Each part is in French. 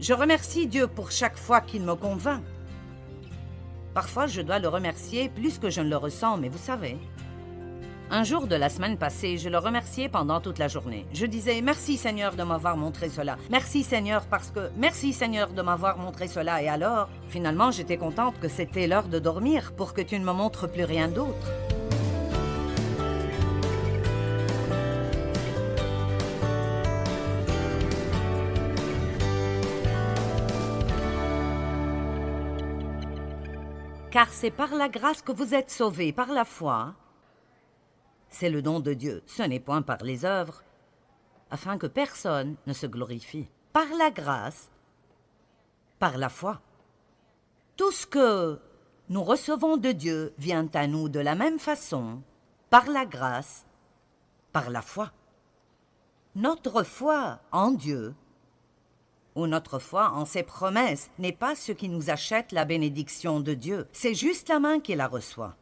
Je remercie Dieu pour chaque fois qu'il me convainc. Parfois, je dois le remercier plus que je ne le ressens, mais vous savez. Un jour de la semaine passée, je le remerciais pendant toute la journée. Je disais « Merci Seigneur de m'avoir montré cela. Merci Seigneur parce que... Merci Seigneur de m'avoir montré cela. » Et alors, finalement, j'étais contente que c'était l'heure de dormir pour que tu ne me montres plus rien d'autre. Car c'est par la grâce que vous êtes sauvés, par la foi. C'est le don de Dieu, ce n'est point par les œuvres, afin que personne ne se glorifie. Par la grâce, par la foi. Tout ce que nous recevons de Dieu vient à nous de la même façon, par la grâce, par la foi. Notre foi en Dieu, ou notre foi en ses promesses, n'est pas ce qui nous achète la bénédiction de Dieu, c'est juste la main qui la reçoit.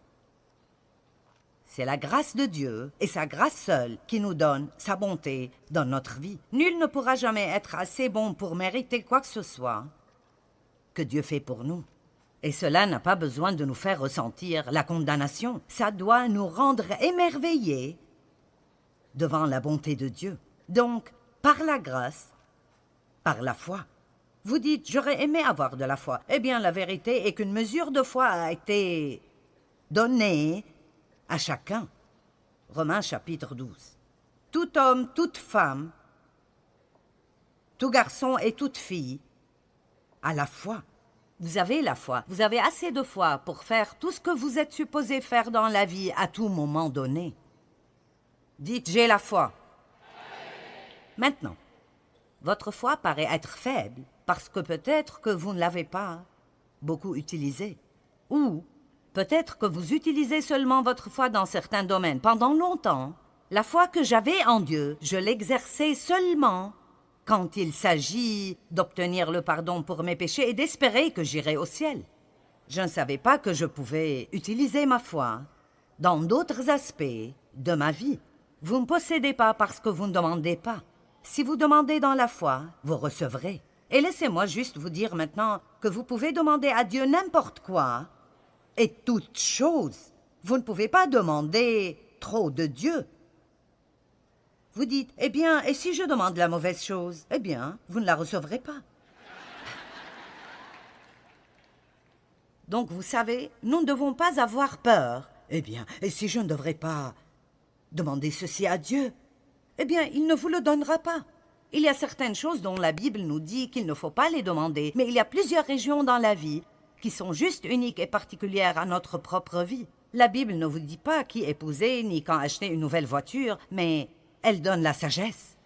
C'est la grâce de Dieu, et sa grâce seule, qui nous donne sa bonté dans notre vie. Nul ne pourra jamais être assez bon pour mériter quoi que ce soit que Dieu fait pour nous. Et cela n'a pas besoin de nous faire ressentir la condamnation. Ça doit nous rendre émerveillés devant la bonté de Dieu. Donc, par la grâce, par la foi. Vous dites, j'aurais aimé avoir de la foi. Eh bien, la vérité est qu'une mesure de foi a été donnée à chacun. Romains chapitre 12. Tout homme, toute femme, tout garçon et toute fille a la foi. Vous avez la foi. Vous avez assez de foi pour faire tout ce que vous êtes supposé faire dans la vie à tout moment donné. Dites, j'ai la foi. Maintenant, votre foi paraît être faible parce que peut-être que vous ne l'avez pas beaucoup utilisée. Ou peut-être que vous utilisez seulement votre foi dans certains domaines. Pendant longtemps, la foi que j'avais en Dieu, je l'exerçais seulement quand il s'agit d'obtenir le pardon pour mes péchés et d'espérer que j'irai au ciel. Je ne savais pas que je pouvais utiliser ma foi dans d'autres aspects de ma vie. Vous ne possédez pas parce que vous ne demandez pas. Si vous demandez dans la foi, vous recevrez. Et laissez-moi juste vous dire maintenant que vous pouvez demander à Dieu n'importe quoi et toute chose. Vous ne pouvez pas demander trop de Dieu. Vous dites, eh bien, et si je demande la mauvaise chose? Eh bien, vous ne la recevrez pas. Donc, vous savez, nous ne devons pas avoir peur. Eh bien, et si je ne devrais pas demander ceci à Dieu? Eh bien, il ne vous le donnera pas. Il y a certaines choses dont la Bible nous dit qu'il ne faut pas les demander, mais il y a plusieurs régions dans la vie qui sont juste uniques et particulières à notre propre vie. La Bible ne vous dit pas qui épouser ni quand acheter une nouvelle voiture, mais elle donne la sagesse.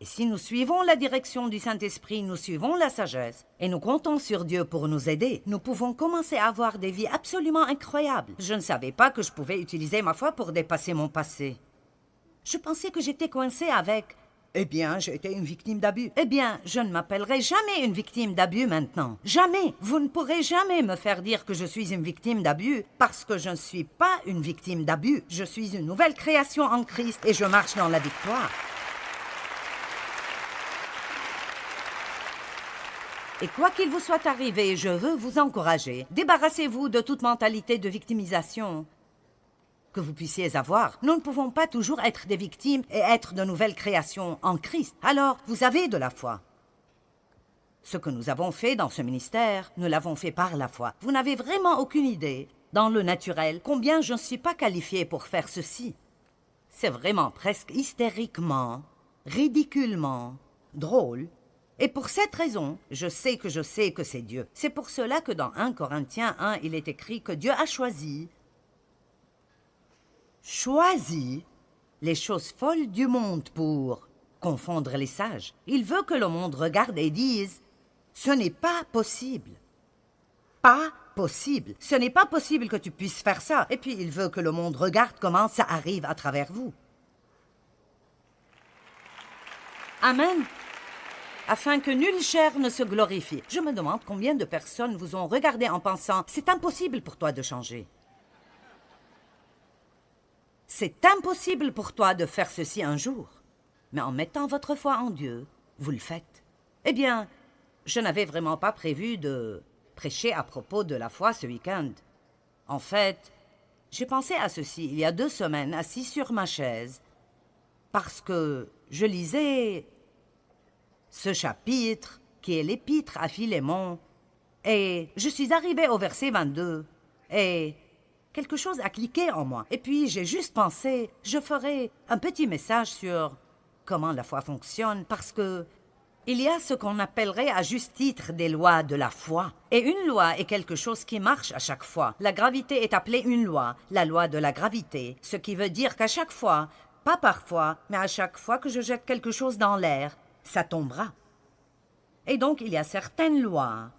Et si nous suivons la direction du Saint-Esprit, nous suivons la sagesse, et nous comptons sur Dieu pour nous aider, nous pouvons commencer à avoir des vies absolument incroyables. Je ne savais pas que je pouvais utiliser ma foi pour dépasser mon passé. Je pensais que j'étais coincée avec... Eh bien, j'ai été une victime d'abus. Eh bien, je ne m'appellerai jamais une victime d'abus maintenant. Jamais. Vous ne pourrez jamais me faire dire que je suis une victime d'abus parce que je ne suis pas une victime d'abus. Je suis une nouvelle création en Christ et je marche dans la victoire. Et quoi qu'il vous soit arrivé, je veux vous encourager. Débarrassez-vous de toute mentalité de victimisation que vous puissiez avoir. Nous ne pouvons pas toujours être des victimes et être de nouvelles créations en Christ. Alors, vous avez de la foi. Ce que nous avons fait dans ce ministère, nous l'avons fait par la foi. Vous n'avez vraiment aucune idée, dans le naturel, combien je ne suis pas qualifiée pour faire ceci. C'est vraiment presque hystériquement, ridiculement, drôle. Et pour cette raison, je sais que c'est Dieu. C'est pour cela que dans 1 Corinthiens 1, il est écrit que Dieu a choisi les choses folles du monde pour confondre les sages. Il veut que le monde regarde et dise « Ce n'est pas possible. Pas possible. Ce n'est pas possible que tu puisses faire ça. » Et puis il veut que le monde regarde comment ça arrive à travers vous. Amen. Afin que nulle chair ne se glorifie. Je me demande combien de personnes vous ont regardé en pensant « C'est impossible pour toi de changer. » C'est impossible pour toi de faire ceci un jour. Mais en mettant votre foi en Dieu, vous le faites. Eh bien, je n'avais vraiment pas prévu de prêcher à propos de la foi ce week-end. En fait, j'ai pensé à ceci il y a 2 semaines, assis sur ma chaise, parce que je lisais ce chapitre, qui est l'épître à Philémon, et je suis arrivée au verset 22, et quelque chose a cliqué en moi. Et puis j'ai juste pensé, je ferai un petit message sur comment la foi fonctionne, parce que il y a ce qu'on appellerait à juste titre des lois de la foi. Et une loi est quelque chose qui marche à chaque fois. La gravité est appelée une loi, la loi de la gravité, ce qui veut dire qu'à chaque fois, pas parfois, mais à chaque fois que je jette quelque chose dans l'air, ça tombera. Et donc il y a certaines lois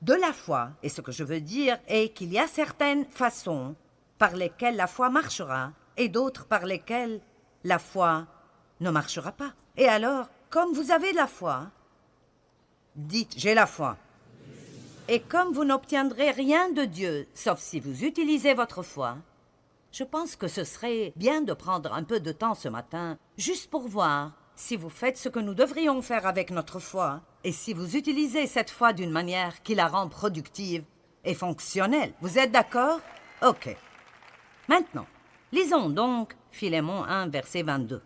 de la foi, et ce que je veux dire est qu'il y a certaines façons par lesquelles la foi marchera, et d'autres par lesquelles la foi ne marchera pas. Et alors, comme vous avez la foi, dites « j'ai la foi ». Et comme vous n'obtiendrez rien de Dieu, sauf si vous utilisez votre foi, je pense que ce serait bien de prendre un peu de temps ce matin, juste pour voir si vous faites ce que nous devrions faire avec notre foi, et si vous utilisez cette foi d'une manière qui la rend productive et fonctionnelle. Vous êtes d'accord? Ok. Maintenant, lisons donc Philémon 1, verset 22.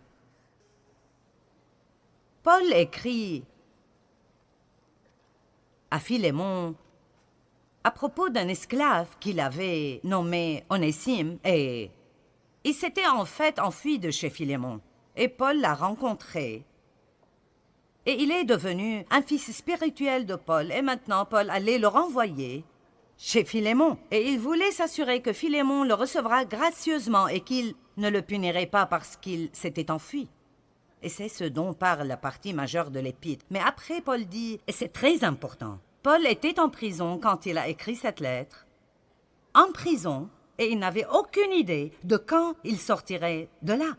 Paul écrit à Philémon à propos d'un esclave qu'il avait nommé Onésime, et il s'était en fait enfui de chez Philémon, et Paul l'a rencontré. Et il est devenu un fils spirituel de Paul, et maintenant Paul allait le renvoyer chez Philémon. Et il voulait s'assurer que Philémon le recevra gracieusement et qu'il ne le punirait pas parce qu'il s'était enfui. Et c'est ce dont parle la partie majeure de l'épître. Mais après, Paul dit, et c'est très important, Paul était en prison quand il a écrit cette lettre, en prison, et il n'avait aucune idée de quand il sortirait de là.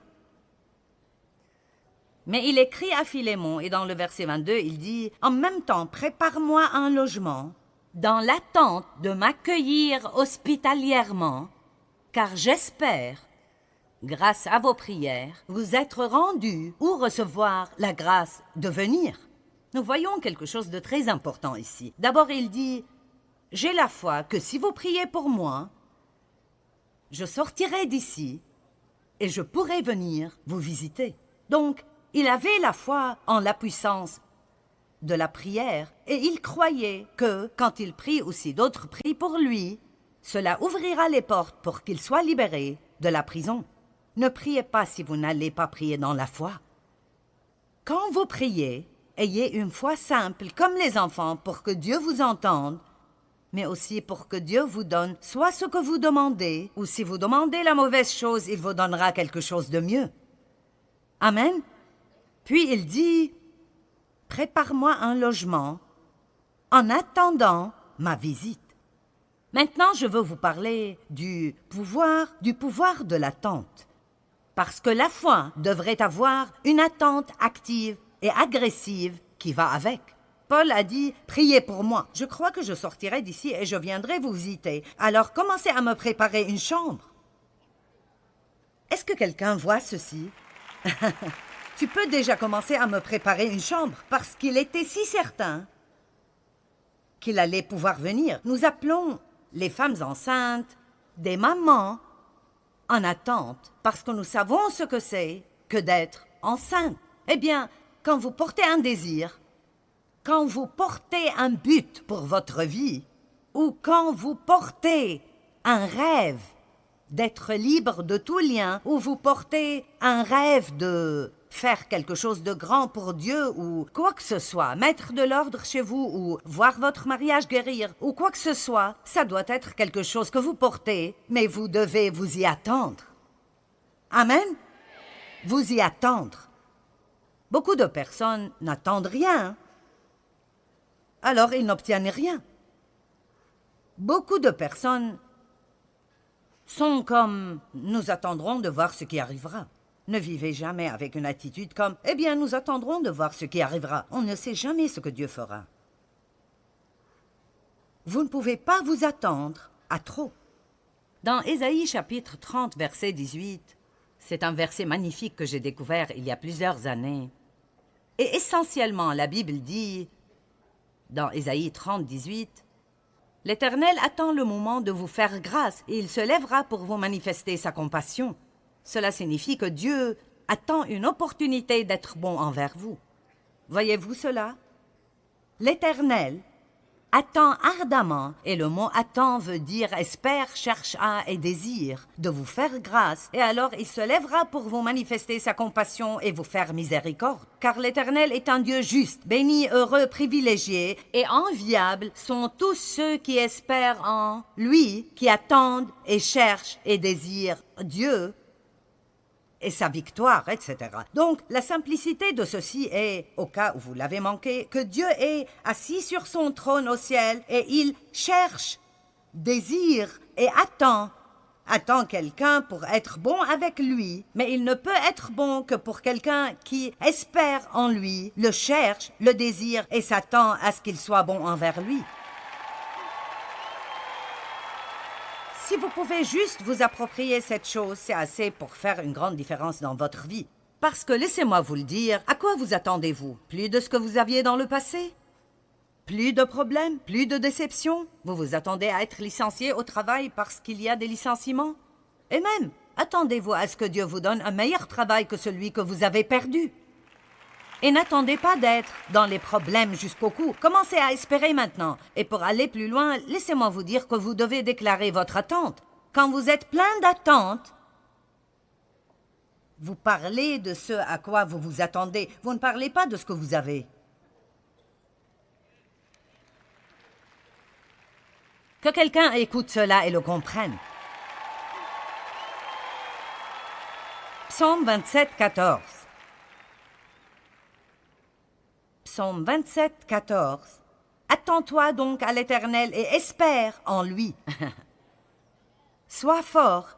Mais il écrit à Philémon, et dans le verset 22, il dit « En même temps, prépare-moi un logement, dans l'attente de m'accueillir hospitalièrement, car j'espère, grâce à vos prières, vous être rendu ou recevoir la grâce de venir. » Nous voyons quelque chose de très important ici. D'abord, il dit « J'ai la foi que si vous priez pour moi, je sortirai d'ici et je pourrai venir vous visiter. » Donc, il avait la foi en la puissance de la prière et il croyait que, quand il prie ou si d'autres prient pour lui, cela ouvrira les portes pour qu'il soit libéré de la prison. Ne priez pas si vous n'allez pas prier dans la foi. Quand vous priez, ayez une foi simple comme les enfants pour que Dieu vous entende, mais aussi pour que Dieu vous donne soit ce que vous demandez, ou si vous demandez la mauvaise chose, il vous donnera quelque chose de mieux. Amen. Puis il dit, « Prépare-moi un logement en attendant ma visite. » Maintenant, je veux vous parler du pouvoir de l'attente. Parce que la foi devrait avoir une attente active et agressive qui va avec. Paul a dit « Priez pour moi. Je crois que je sortirai d'ici et je viendrai vous visiter. Alors commencez à me préparer une chambre. » Est-ce que quelqu'un voit ceci? Tu peux déjà commencer à me préparer une chambre parce qu'il était si certain qu'il allait pouvoir venir. Nous appelons les femmes enceintes des mamans en attente parce que nous savons ce que c'est que d'être enceinte. Eh bien, quand vous portez un désir, quand vous portez un but pour votre vie, ou quand vous portez un rêve d'être libre de tout lien, ou vous portez un rêve de faire quelque chose de grand pour Dieu, ou quoi que ce soit, mettre de l'ordre chez vous, ou voir votre mariage guérir, ou quoi que ce soit, ça doit être quelque chose que vous portez, mais vous devez vous y attendre. Amen? Vous y attendre. Beaucoup de personnes n'attendent rien, alors ils n'obtiennent rien. Beaucoup de personnes sont comme « nous attendrons de voir ce qui arrivera ». Ne vivez jamais avec une attitude comme « eh bien, nous attendrons de voir ce qui arrivera ». On ne sait jamais ce que Dieu fera. Vous ne pouvez pas vous attendre à trop. Dans Ésaïe chapitre 30, verset 18, c'est un verset magnifique que j'ai découvert il y a plusieurs années. Et essentiellement, la Bible dit « dans Ésaïe 30, 18, « L'Éternel attend le moment de vous faire grâce et il se lèvera pour vous manifester sa compassion. » Cela signifie que Dieu attend une opportunité d'être bon envers vous. Voyez-vous cela? L'Éternel attend ardemment, et le mot attend veut dire espère, cherche à et désire, de vous faire grâce, et alors il se lèvera pour vous manifester sa compassion et vous faire miséricorde. Car l'Éternel est un Dieu juste, béni, heureux, privilégié, et enviable sont tous ceux qui espèrent en lui, qui attendent et cherchent et désirent Dieu et sa victoire, etc. Donc, la simplicité de ceci est, au cas où vous l'avez manqué, que Dieu est assis sur son trône au ciel et il cherche, désire et attend quelqu'un pour être bon avec lui, mais il ne peut être bon que pour quelqu'un qui espère en lui, le cherche, le désire et s'attend à ce qu'il soit bon envers lui. Si vous pouvez juste vous approprier cette chose, c'est assez pour faire une grande différence dans votre vie. Parce que, laissez-moi vous le dire, à quoi vous attendez-vous? Plus de ce que vous aviez dans le passé? Plus de problèmes? Plus de déceptions? Vous vous attendez à être licencié au travail parce qu'il y a des licenciements? Et même, attendez-vous à ce que Dieu vous donne un meilleur travail que celui que vous avez perdu? Et n'attendez pas d'être dans les problèmes jusqu'au cou. Commencez à espérer maintenant. Et pour aller plus loin, laissez-moi vous dire que vous devez déclarer votre attente. Quand vous êtes plein d'attentes, vous parlez de ce à quoi vous vous attendez. Vous ne parlez pas de ce que vous avez. Que quelqu'un écoute cela et le comprenne. Psaume 27, 14. Psaume 27, 14. Attends-toi donc à l'Éternel et espère en lui. Sois fort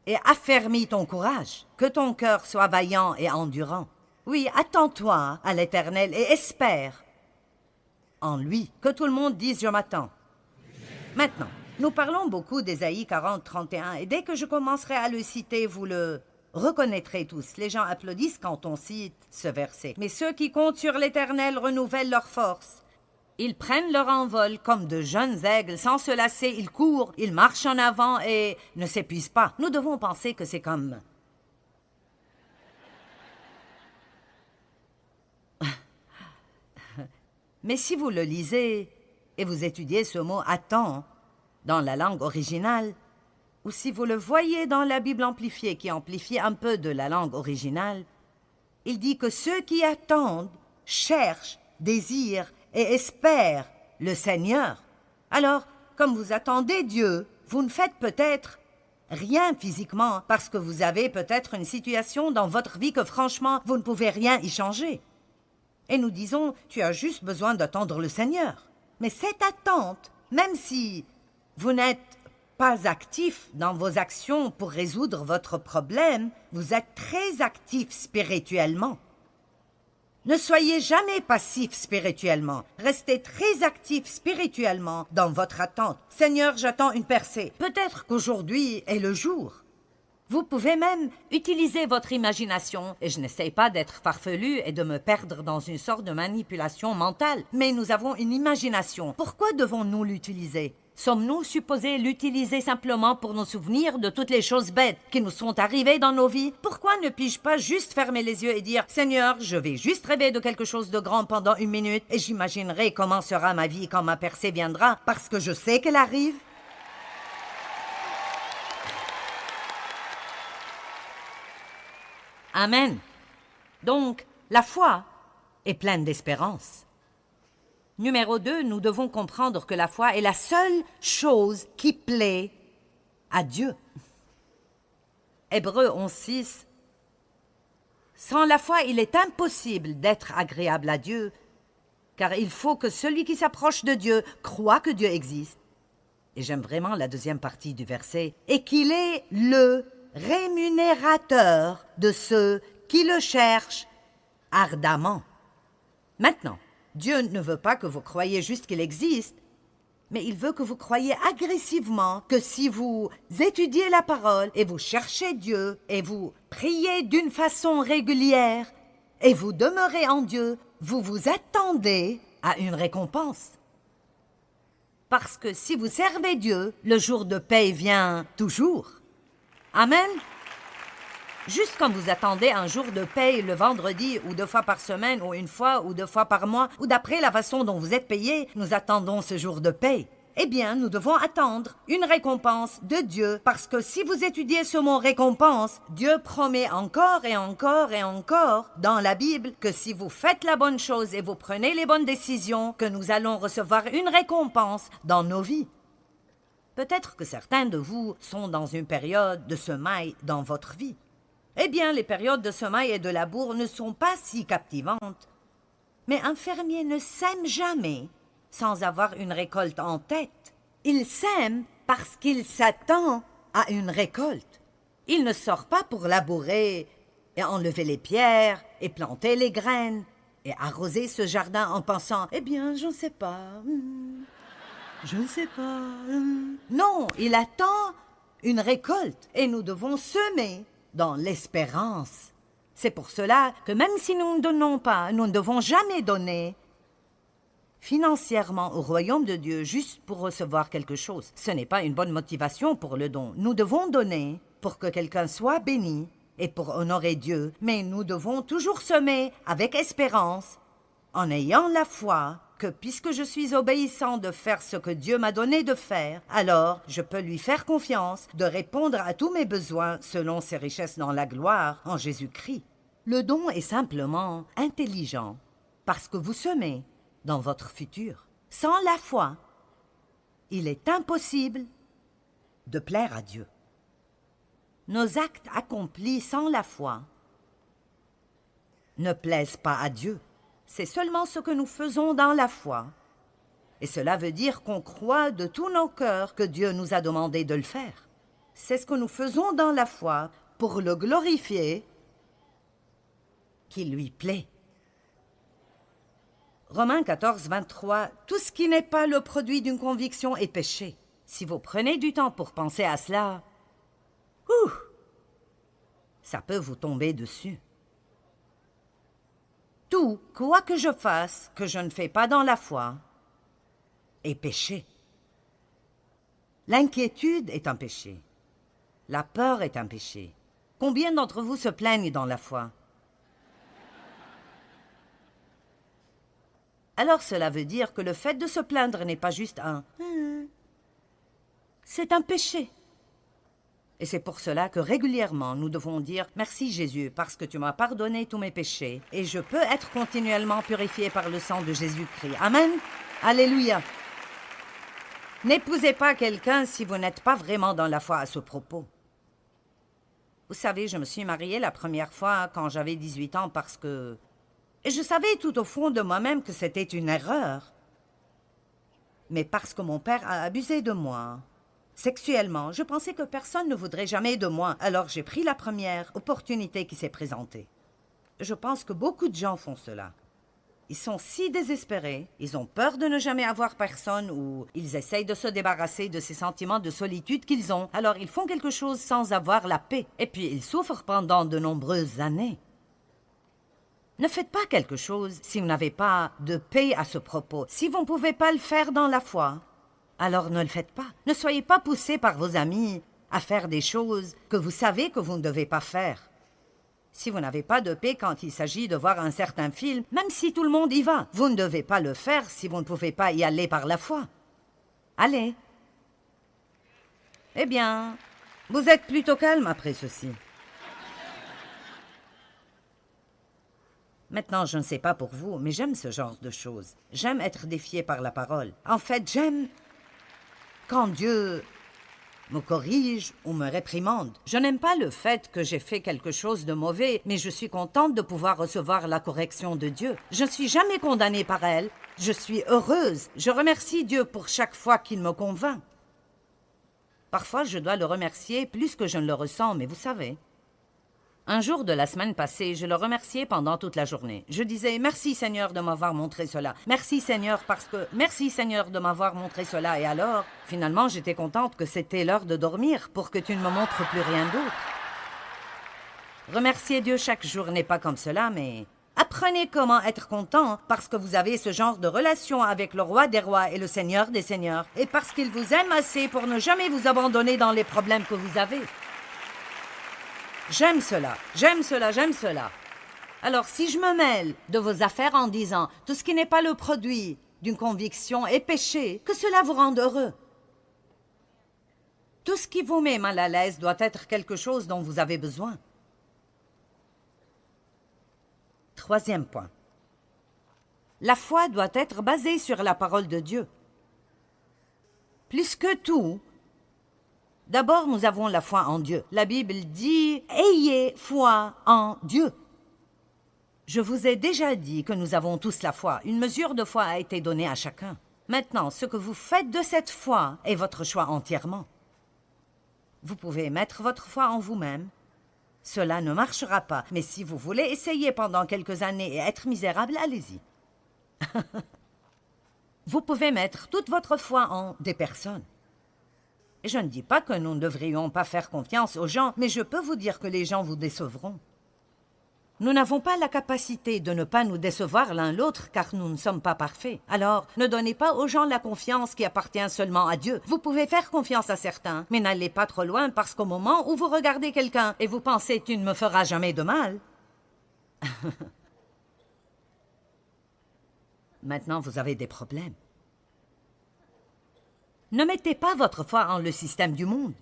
et affermis ton courage, que ton cœur soit vaillant et endurant. Oui, attends-toi à l'Éternel et espère en lui. Que tout le monde dise « je m'attends ». Maintenant, nous parlons beaucoup d'Ésaïe 40, 31 et dès que je commencerai à le citer, vous le reconnaîtrez tous. Les gens applaudissent quand on cite ce verset. Mais ceux qui comptent sur l'Éternel renouvellent leur force. Ils prennent leur envol comme de jeunes aigles. Sans se lasser, ils courent, ils marchent en avant et ne s'épuisent pas. Nous devons penser que c'est comme... Mais si vous le lisez et vous étudiez ce mot « attend » dans la langue originale, ou si vous le voyez dans la Bible amplifiée, qui amplifie un peu de la langue originale, il dit que ceux qui attendent, cherchent, désirent et espèrent le Seigneur. Alors, comme vous attendez Dieu, vous ne faites peut-être rien physiquement parce que vous avez peut-être une situation dans votre vie que franchement, vous ne pouvez rien y changer. Et nous disons, tu as juste besoin d'attendre le Seigneur. Mais cette attente, même si vous n'êtes pas actif dans vos actions pour résoudre votre problème, vous êtes très actif spirituellement. Ne soyez jamais passif spirituellement. Restez très actif spirituellement dans votre attente. Seigneur, j'attends une percée. Peut-être qu'aujourd'hui est le jour. Vous pouvez même utiliser votre imagination, et je n'essaie pas d'être farfelu et de me perdre dans une sorte de manipulation mentale, mais nous avons une imagination. Pourquoi devons-nous l'utiliser? Sommes-nous supposés l'utiliser simplement pour nous souvenir de toutes les choses bêtes qui nous sont arrivées dans nos vies? Pourquoi ne puis-je pas juste fermer les yeux et dire « Seigneur, je vais juste rêver de quelque chose de grand pendant 1 minute et j'imaginerai comment sera ma vie quand ma percée viendra parce que je sais qu'elle arrive ?» Amen. Donc, la foi est pleine d'espérance. Numéro 2, nous devons comprendre que la foi est la seule chose qui plaît à Dieu. Hébreux 11:6. Sans la foi, il est impossible d'être agréable à Dieu, car il faut que celui qui s'approche de Dieu croit que Dieu existe. Et j'aime vraiment la deuxième partie du verset. Et qu'il est le rémunérateur de ceux qui le cherchent ardemment. Maintenant, Dieu ne veut pas que vous croyiez juste qu'il existe, mais il veut que vous croyiez agressivement que si vous étudiez la parole et vous cherchez Dieu et vous priez d'une façon régulière et vous demeurez en Dieu, vous vous attendez à une récompense. Parce que si vous servez Dieu, le jour de paye vient toujours. Amen. Juste comme vous attendez un jour de paye le vendredi ou 2 fois par semaine ou 1 fois ou 2 fois par mois ou d'après la façon dont vous êtes payé, nous attendons ce jour de paye. Eh bien, nous devons attendre une récompense de Dieu parce que si vous étudiez ce mot récompense, Dieu promet encore et encore et encore dans la Bible que si vous faites la bonne chose et vous prenez les bonnes décisions, que nous allons recevoir une récompense dans nos vies. Peut-être que certains de vous sont dans une période de semaille dans votre vie. Eh bien, les périodes de semaille et de labour ne sont pas si captivantes. Mais un fermier ne sème jamais sans avoir une récolte en tête. Il sème parce qu'il s'attend à une récolte. Il ne sort pas pour labourer et enlever les pierres et planter les graines et arroser ce jardin en pensant « Eh bien, je ne sais pas, je ne sais pas. » Non, il attend une récolte et nous devons semer dans l'espérance. C'est pour cela que même si nous ne donnons pas, nous ne devons jamais donner financièrement au royaume de Dieu juste pour recevoir quelque chose. Ce n'est pas une bonne motivation pour le don. Nous devons donner pour que quelqu'un soit béni et pour honorer Dieu, mais nous devons toujours semer avec espérance, en ayant la foi que puisque je suis obéissant de faire ce que Dieu m'a donné de faire, alors je peux lui faire confiance de répondre à tous mes besoins selon ses richesses dans la gloire en Jésus-Christ. Le don est simplement intelligent parce que vous semez dans votre futur. Sans la foi, il est impossible de plaire à Dieu. Nos actes accomplis sans la foi ne plaisent pas à Dieu. C'est seulement ce que nous faisons dans la foi. Et cela veut dire qu'on croit de tout nos cœurs que Dieu nous a demandé de le faire. C'est ce que nous faisons dans la foi pour le glorifier, qui lui plaît. Romains 14, 23, « Tout ce qui n'est pas le produit d'une conviction est péché. » Si vous prenez du temps pour penser à cela, ça peut vous tomber dessus. Tout, quoi que je fasse, que je ne fais pas dans la foi, est péché. L'inquiétude est un péché. La peur est un péché. Combien d'entre vous se plaignent dans la foi? Alors cela veut dire que le fait de se plaindre n'est pas juste un « c'est un péché ». Et c'est pour cela que régulièrement nous devons dire « Merci Jésus, parce que tu m'as pardonné tous mes péchés et je peux être continuellement purifié par le sang de Jésus-Christ. » Amen. Alléluia. N'épousez pas quelqu'un si vous n'êtes pas vraiment dans la foi à ce propos. Vous savez, je me suis mariée la première fois quand j'avais 18 ans parce que... Et je savais tout au fond de moi-même que c'était une erreur. Mais parce que mon père a abusé de moi, sexuellement, je pensais que personne ne voudrait jamais de moi. Alors j'ai pris la première opportunité qui s'est présentée. Je pense que beaucoup de gens font cela. Ils sont si désespérés, ils ont peur de ne jamais avoir personne ou ils essayent de se débarrasser de ces sentiments de solitude qu'ils ont. Alors ils font quelque chose sans avoir la paix. Et puis ils souffrent pendant de nombreuses années. Ne faites pas quelque chose si vous n'avez pas de paix à ce propos. Si vous ne pouvez pas le faire dans la foi, alors ne le faites pas. Ne soyez pas poussés par vos amis à faire des choses que vous savez que vous ne devez pas faire. Si vous n'avez pas de paix quand il s'agit de voir un certain film, même si tout le monde y va, vous ne devez pas le faire si vous ne pouvez pas y aller par la foi. Allez. Eh bien, vous êtes plutôt calme après ceci. Maintenant, je ne sais pas pour vous, mais j'aime ce genre de choses. J'aime être défié par la parole. En fait, j'aime quand Dieu me corrige ou me réprimande. Je n'aime pas le fait que j'ai fait quelque chose de mauvais, mais je suis contente de pouvoir recevoir la correction de Dieu. Je ne suis jamais condamnée par elle. Je suis heureuse. Je remercie Dieu pour chaque fois qu'il me convainc. Parfois, je dois le remercier plus que je ne le ressens, mais vous savez... Un jour de la semaine passée, je le remerciais pendant toute la journée. Je disais « Merci Seigneur de m'avoir montré cela. Merci Seigneur parce que... Merci Seigneur de m'avoir montré cela. » Et alors, finalement, j'étais contente que c'était l'heure de dormir pour que tu ne me montres plus rien d'autre. Remercier Dieu chaque jour n'est pas comme cela, mais Apprenez comment être content parce que vous avez ce genre de relation avec le roi des rois et le seigneur des seigneurs et parce qu'il vous aime assez pour ne jamais vous abandonner dans les problèmes que vous avez. J'aime cela, j'aime cela, j'aime cela. Alors si je me mêle de vos affaires en disant tout ce qui n'est pas le produit d'une conviction est péché, que cela vous rende heureux. Tout ce qui vous met mal à l'aise doit être quelque chose dont vous avez besoin. Troisième point. La foi doit être basée sur la parole de Dieu. Plus que tout, d'abord nous avons la foi en Dieu. La Bible dit « Ayez foi en Dieu ». Je vous ai déjà dit que nous avons tous la foi. Une mesure de foi a été donnée à chacun. Maintenant, ce que vous faites de cette foi est votre choix entièrement. Vous pouvez mettre votre foi en vous-même. Cela ne marchera pas, mais si vous voulez essayer pendant quelques années et être misérable, allez-y. Vous pouvez mettre toute votre foi en des personnes. Et je ne dis pas que nous ne devrions pas faire confiance aux gens, mais je peux vous dire que les gens vous décevront. Nous n'avons pas la capacité de ne pas nous décevoir l'un l'autre car nous ne sommes pas parfaits. Alors, ne donnez pas aux gens la confiance qui appartient seulement à Dieu. Vous pouvez faire confiance à certains, mais n'allez pas trop loin parce qu'au moment où vous regardez quelqu'un et vous pensez « tu ne me feras jamais de mal », maintenant vous avez des problèmes. Ne mettez pas votre foi en le système du monde.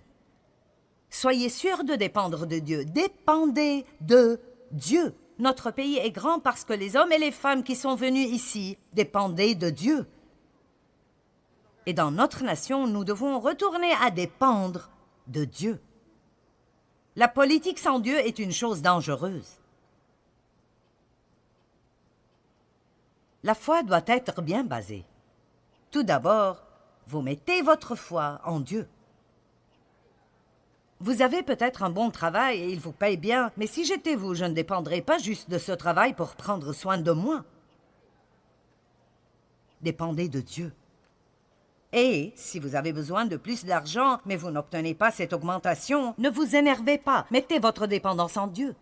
Soyez sûr de dépendre de Dieu. Dépendez de Dieu. Notre pays est grand parce que les hommes et les femmes qui sont venus ici dépendaient de Dieu. Et dans notre nation, nous devons retourner à dépendre de Dieu. La politique sans Dieu est une chose dangereuse. La foi doit être bien basée. Tout d'abord, vous mettez votre foi en Dieu. Vous avez peut-être un bon travail et il vous paye bien, mais si j'étais vous, je ne dépendrais pas juste de ce travail pour prendre soin de moi. Dépendez de Dieu. Et si vous avez besoin de plus d'argent, mais vous n'obtenez pas cette augmentation, ne vous énervez pas, mettez votre dépendance en Dieu.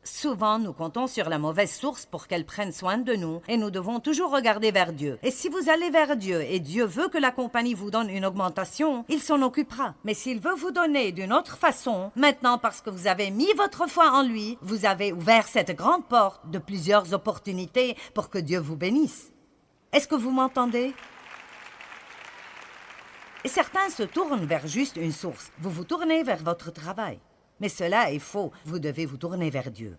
Souvent, nous comptons sur la mauvaise source pour qu'elle prenne soin de nous et nous devons toujours regarder vers Dieu. Et si vous allez vers Dieu et Dieu veut que la compagnie vous donne une augmentation, il s'en occupera. Mais s'il veut vous donner d'une autre façon, maintenant parce que vous avez mis votre foi en lui, vous avez ouvert cette grande porte de plusieurs opportunités pour que Dieu vous bénisse. Est-ce que vous m'entendez? Et certains se tournent vers juste une source. Vous vous tournez vers votre travail. Mais cela est faux. Vous devez vous tourner vers Dieu.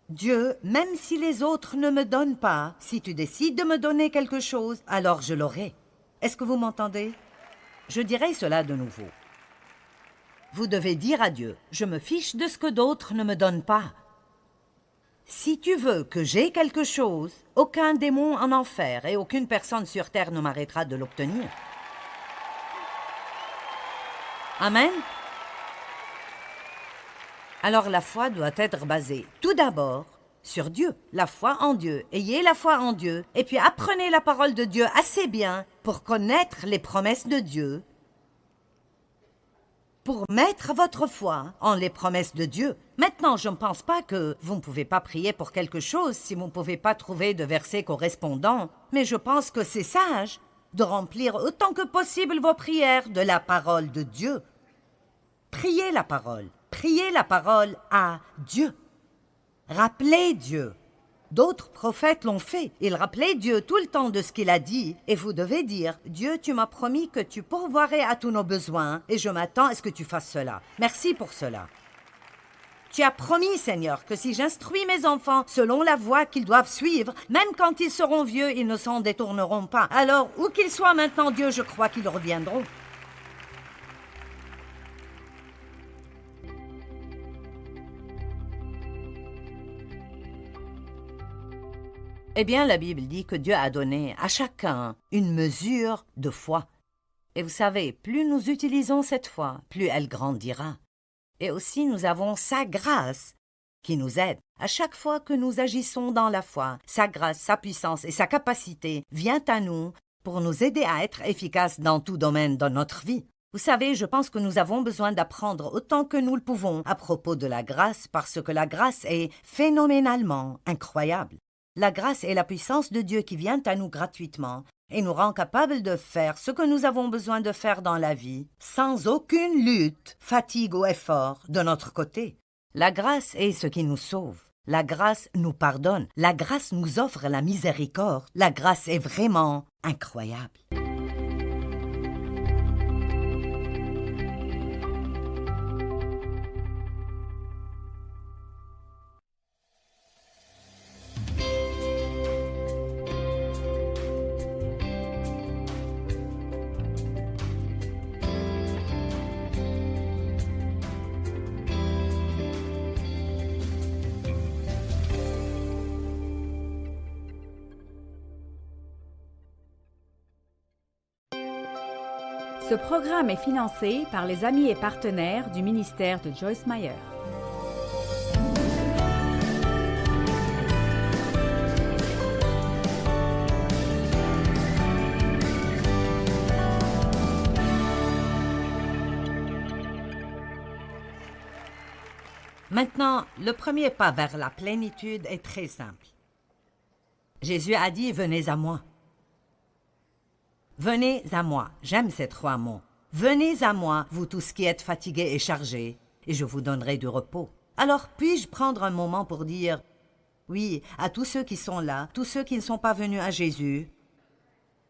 Dieu, même si les autres ne me donnent pas, si tu décides de me donner quelque chose, alors je l'aurai. Est-ce que vous m'entendez? Je dirai cela de nouveau. Vous devez dire à Dieu, je me fiche de ce que d'autres ne me donnent pas. Si tu veux que j'aie quelque chose, aucun démon en enfer et aucune personne sur terre ne m'arrêtera de l'obtenir. Amen. Alors la foi doit être basée tout d'abord sur Dieu, la foi en Dieu. Ayez la foi en Dieu et puis apprenez la parole de Dieu assez bien pour connaître les promesses de Dieu, pour mettre votre foi en les promesses de Dieu. Maintenant, je ne pense pas que vous ne pouvez pas prier pour quelque chose si vous ne pouvez pas trouver de versets correspondants, mais je pense que c'est sage de remplir autant que possible vos prières de la parole de Dieu. Priez la parole. Priez la parole à Dieu. Rappelez Dieu. D'autres prophètes l'ont fait. Ils rappelaient Dieu tout le temps de ce qu'il a dit. Et vous devez dire, Dieu, tu m'as promis que tu pourvoirais à tous nos besoins et je m'attends à ce que tu fasses cela. Merci pour cela. Tu as promis, Seigneur, que si j'instruis mes enfants selon la voie qu'ils doivent suivre, même quand ils seront vieux, ils ne s'en détourneront pas. Alors, où qu'ils soient maintenant, Dieu, je crois qu'ils reviendront. Eh bien, la Bible dit que Dieu a donné à chacun une mesure de foi. Et vous savez, plus nous utilisons cette foi, plus elle grandira. Et aussi, nous avons sa grâce qui nous aide. À chaque fois que nous agissons dans la foi, sa grâce, sa puissance et sa capacité viennent à nous pour nous aider à être efficaces dans tout domaine de notre vie. Vous savez, je pense que nous avons besoin d'apprendre autant que nous le pouvons à propos de la grâce parce que la grâce est phénoménalement incroyable. La grâce est la puissance de Dieu qui vient à nous gratuitement et nous rend capables de faire ce que nous avons besoin de faire dans la vie sans aucune lutte, fatigue ou effort de notre côté. La grâce est ce qui nous sauve. La grâce nous pardonne. La grâce nous offre la miséricorde. La grâce est vraiment incroyable. Ce programme est financé par les amis et partenaires du ministère de Joyce Meyer. Maintenant, le premier pas vers la plénitude est très simple. Jésus a dit « Venez à moi ». Venez à moi, j'aime ces trois mots. Venez à moi, vous tous qui êtes fatigués et chargés, et je vous donnerai du repos. Alors, puis-je prendre un moment pour dire oui à tous ceux qui sont là, tous ceux qui ne sont pas venus à Jésus?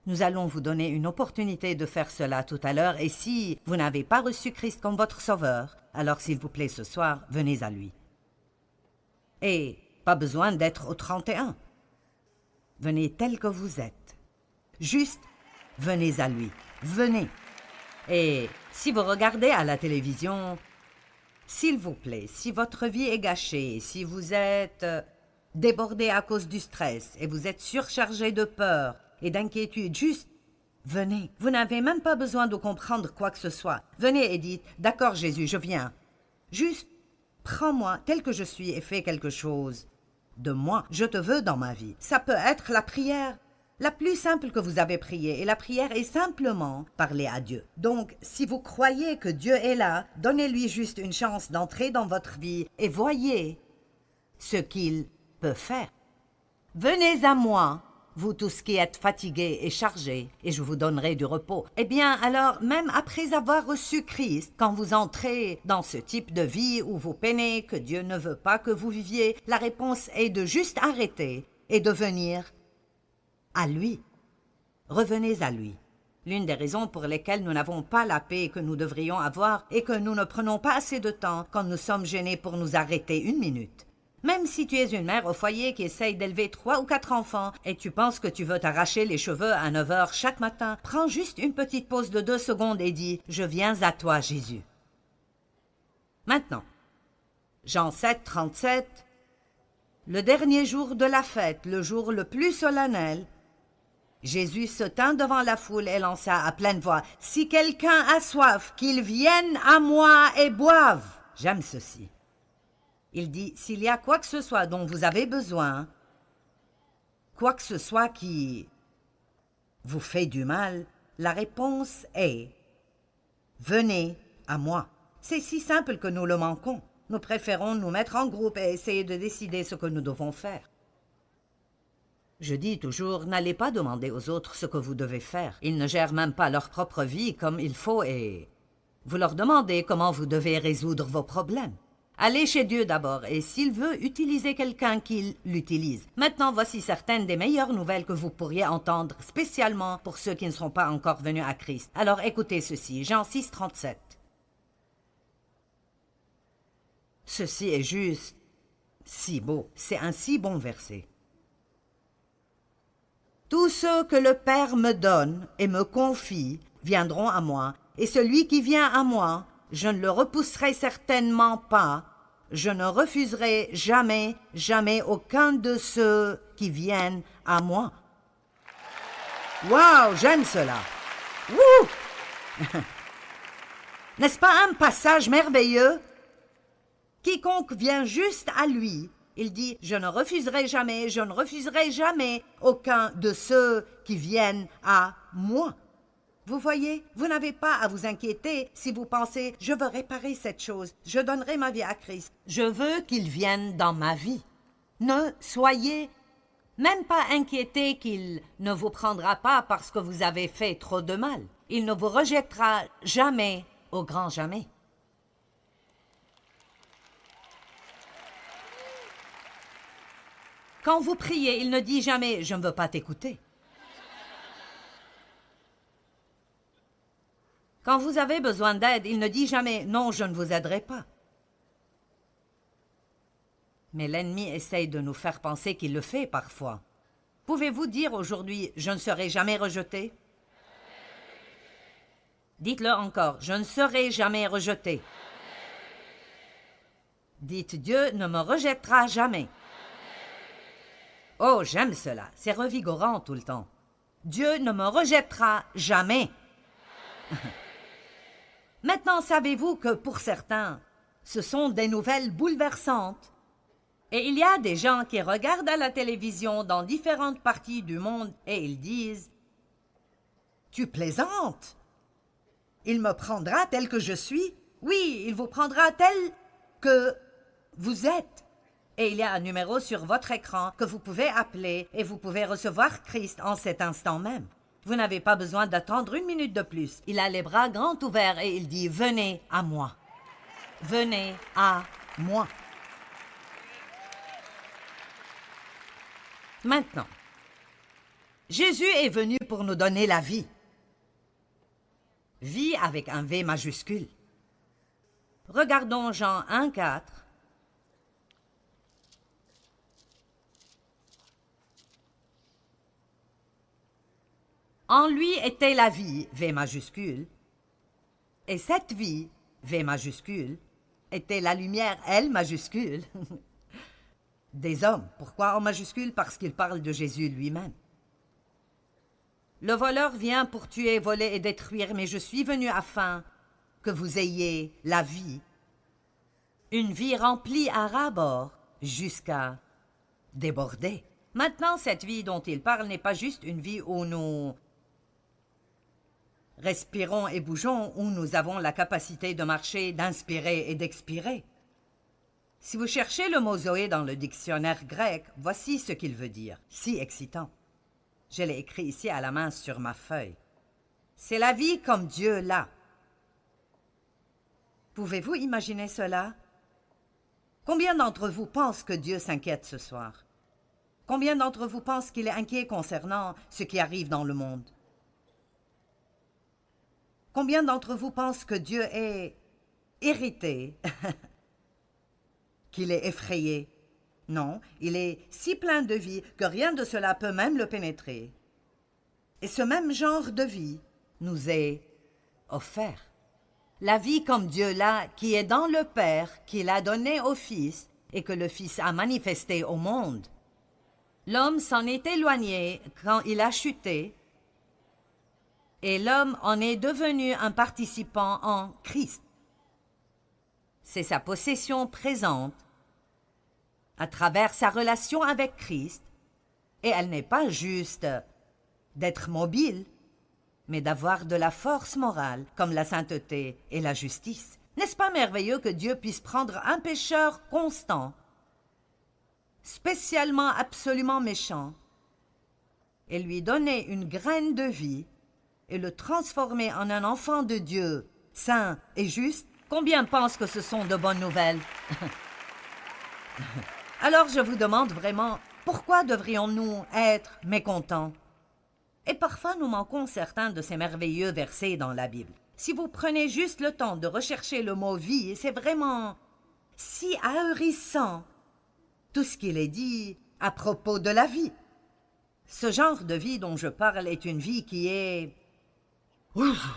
Nous allons vous donner une opportunité de faire cela tout à l'heure, et si vous n'avez pas reçu Christ comme votre sauveur, alors s'il vous plaît ce soir, venez à lui. Et pas besoin d'être au 31. Venez tel que vous êtes. Juste venez à lui, venez. Et si vous regardez à la télévision, s'il vous plaît, si votre vie est gâchée, si vous êtes débordé à cause du stress et vous êtes surchargé de peur et d'inquiétude, juste venez. Vous n'avez même pas besoin de comprendre quoi que ce soit. Venez et dites, d'accord Jésus, je viens. Juste, prends-moi tel que je suis et fais quelque chose de moi. Je te veux dans ma vie. Ça peut être la prière la plus simple que vous avez priée, et la prière est simplement parler à Dieu. Donc, si vous croyez que Dieu est là, donnez-lui juste une chance d'entrer dans votre vie et voyez ce qu'il peut faire. Venez à moi, vous tous qui êtes fatigués et chargés, et je vous donnerai du repos. Eh bien, alors, même après avoir reçu Christ, quand vous entrez dans ce type de vie où vous peinez, que Dieu ne veut pas que vous viviez, la réponse est de juste arrêter et de venir à lui. Revenez à lui. L'une des raisons pour lesquelles nous n'avons pas la paix que nous devrions avoir est que nous ne prenons pas assez de temps quand nous sommes gênés pour nous arrêter une minute. Même si tu es une mère au foyer qui essaye d'élever 3 ou 4 enfants et tu penses que tu veux t'arracher les cheveux à 9 heures chaque matin, prends juste une petite pause de 2 secondes et dis « Je viens à toi, Jésus ». Maintenant, Jean 7, 37, le dernier jour de la fête, le jour le plus solennel, Jésus se tint devant la foule et lança à pleine voix « Si quelqu'un a soif, qu'il vienne à moi et boive !» J'aime ceci. Il dit « S'il y a quoi que ce soit dont vous avez besoin, quoi que ce soit qui vous fait du mal, la réponse est « Venez à moi ». C'est si simple que nous le manquons. Nous préférons nous mettre en groupe et essayer de décider ce que nous devons faire. Je dis toujours, n'allez pas demander aux autres ce que vous devez faire. Ils ne gèrent même pas leur propre vie comme il faut et vous leur demandez comment vous devez résoudre vos problèmes. Allez chez Dieu d'abord et s'il veut utiliser quelqu'un, qu'il l'utilise. Maintenant, voici certaines des meilleures nouvelles que vous pourriez entendre, spécialement pour ceux qui ne sont pas encore venus à Christ. Alors écoutez ceci, Jean 6, 37. Ceci est juste si beau, c'est un si bon verset. Tous ceux que le Père me donne et me confie viendront à moi, et celui qui vient à moi, je ne le repousserai certainement pas. Je ne refuserai jamais, jamais aucun de ceux qui viennent à moi. Wow, j'aime cela. Wouh! N'est-ce pas un passage merveilleux? Quiconque vient juste à lui, il dit « Je ne refuserai jamais aucun de ceux qui viennent à moi. » Vous voyez, vous n'avez pas à vous inquiéter si vous pensez « je veux réparer cette chose, je donnerai ma vie à Christ ». Je veux qu'il vienne dans ma vie. Ne soyez même pas inquiété qu'il ne vous prendra pas parce que vous avez fait trop de mal. Il ne vous rejettera jamais, au grand jamais. Quand vous priez, il ne dit jamais « je ne veux pas t'écouter ». Quand vous avez besoin d'aide, il ne dit jamais « non, je ne vous aiderai pas ». Mais l'ennemi essaye de nous faire penser qu'il le fait parfois. Pouvez-vous dire aujourd'hui « je ne serai jamais rejeté » Dites-le encore « je ne serai jamais rejeté ». Dites « Dieu ne me rejettera jamais ». Oh, j'aime cela, c'est revigorant tout le temps. Dieu ne me rejettera jamais. Maintenant, savez-vous que pour certains, ce sont des nouvelles bouleversantes. Et il y a des gens qui regardent à la télévision dans différentes parties du monde et ils disent « Tu plaisantes? Il me prendra tel que je suis? Oui, il vous prendra tel que vous êtes. » Et il y a un numéro sur votre écran que vous pouvez appeler et vous pouvez recevoir Christ en cet instant même. Vous n'avez pas besoin d'attendre une minute de plus. Il a les bras grands ouverts et il dit « Venez à moi. Venez à moi. » Maintenant, Jésus est venu pour nous donner la vie. Vie avec un V majuscule. Regardons Jean 1, 4. En lui était la vie, V majuscule, et cette vie, V majuscule, était la lumière, L majuscule, des hommes. Pourquoi en majuscule? Parce qu'il parle de Jésus lui-même. Le voleur vient pour tuer, voler et détruire, mais je suis venu afin que vous ayez la vie, une vie remplie à ras-bord jusqu'à déborder. Maintenant, cette vie dont il parle n'est pas juste une vie où nous respirons et bougeons, où nous avons la capacité de marcher, d'inspirer et d'expirer. Si vous cherchez le mot Zoé dans le dictionnaire grec, voici ce qu'il veut dire. Si excitant. Je l'ai écrit ici à la main sur ma feuille. C'est la vie comme Dieu l'a. Pouvez-vous imaginer cela? Combien d'entre vous pensent que Dieu s'inquiète ce soir? Combien d'entre vous pensent qu'il est inquiet concernant ce qui arrive dans le monde? Combien d'entre vous pensent que Dieu est irrité, qu'il est effrayé? Non, il est si plein de vie que rien de cela peut même le pénétrer. Et ce même genre de vie nous est offert. La vie comme Dieu l'a, qui est dans le Père, qu'il a donné au Fils et que le Fils a manifesté au monde. L'homme s'en est éloigné quand il a chuté, et l'homme en est devenu un participant en Christ. C'est sa possession présente à travers sa relation avec Christ, et elle n'est pas juste d'être mobile, mais d'avoir de la force morale comme la sainteté et la justice. N'est-ce pas merveilleux que Dieu puisse prendre un pécheur constant, spécialement absolument méchant, et lui donner une graine de vie et le transformer en un enfant de Dieu, saint et juste? Combien pensent que ce sont de bonnes nouvelles? Alors je vous demande vraiment, pourquoi devrions-nous être mécontents? Et parfois nous manquons certains de ces merveilleux versets dans la Bible. Si vous prenez juste le temps de rechercher le mot « vie », c'est vraiment si ahurissant tout ce qu'il est dit à propos de la vie. Ce genre de vie dont je parle est une vie qui est... Ouf!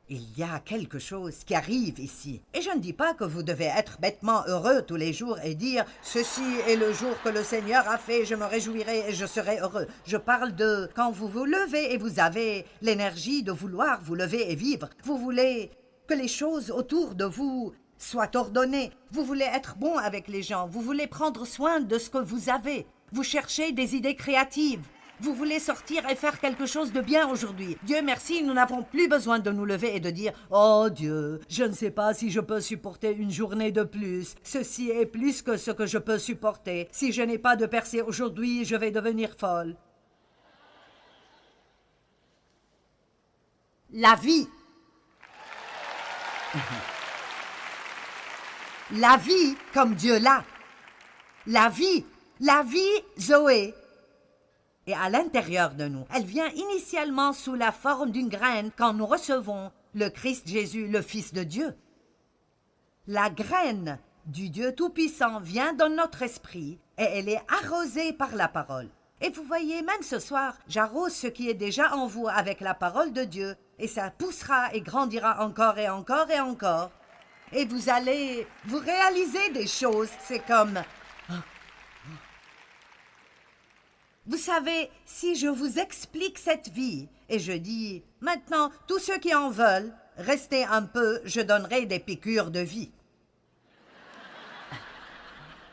Il y a quelque chose qui arrive ici. Et je ne dis pas que vous devez être bêtement heureux tous les jours et dire « Ceci est le jour que le Seigneur a fait, je me réjouirai et je serai heureux ». Je parle de quand vous vous levez et vous avez l'énergie de vouloir vous lever et vivre. Vous voulez que les choses autour de vous soient ordonnées. Vous voulez être bon avec les gens. Vous voulez prendre soin de ce que vous avez. Vous cherchez des idées créatives. Vous voulez sortir et faire quelque chose de bien aujourd'hui. Dieu merci, nous n'avons plus besoin de nous lever et de dire « Oh Dieu, je ne sais pas si je peux supporter une journée de plus. Ceci est plus que ce que je peux supporter. Si je n'ai pas de percée aujourd'hui, je vais devenir folle. » La vie. La vie comme Dieu l'a. La vie, Zoé, est à l'intérieur de nous. Elle vient initialement sous la forme d'une graine quand nous recevons le Christ Jésus, le Fils de Dieu. La graine du Dieu Tout-Puissant vient dans notre esprit et elle est arrosée par la parole. Et vous voyez, même ce soir, j'arrose ce qui est déjà en vous avec la parole de Dieu et ça poussera et grandira encore et encore et encore. Et vous allez vous réaliser des choses. C'est comme... Vous savez, si je vous explique cette vie, et je dis, maintenant, tous ceux qui en veulent, restez un peu, je donnerai des piqûres de vie.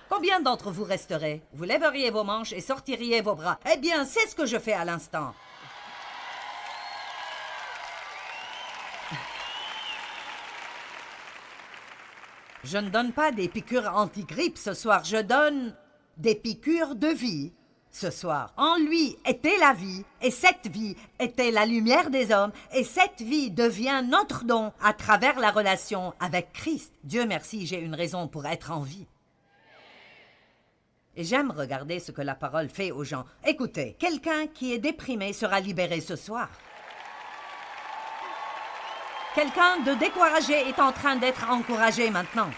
Combien d'entre vous resteraient? Vous lèveriez vos manches et sortiriez vos bras. Eh bien, c'est ce que je fais à l'instant. Je ne donne pas des piqûres anti-grippe ce soir, je donne des piqûres de vie ce soir. En lui était la vie, et cette vie était la lumière des hommes, et cette vie devient notre don à travers la relation avec Christ. Dieu merci, j'ai une raison pour être en vie. Et j'aime regarder ce que la parole fait aux gens. Écoutez, quelqu'un qui est déprimé sera libéré ce soir. Quelqu'un de découragé est en train d'être encouragé maintenant.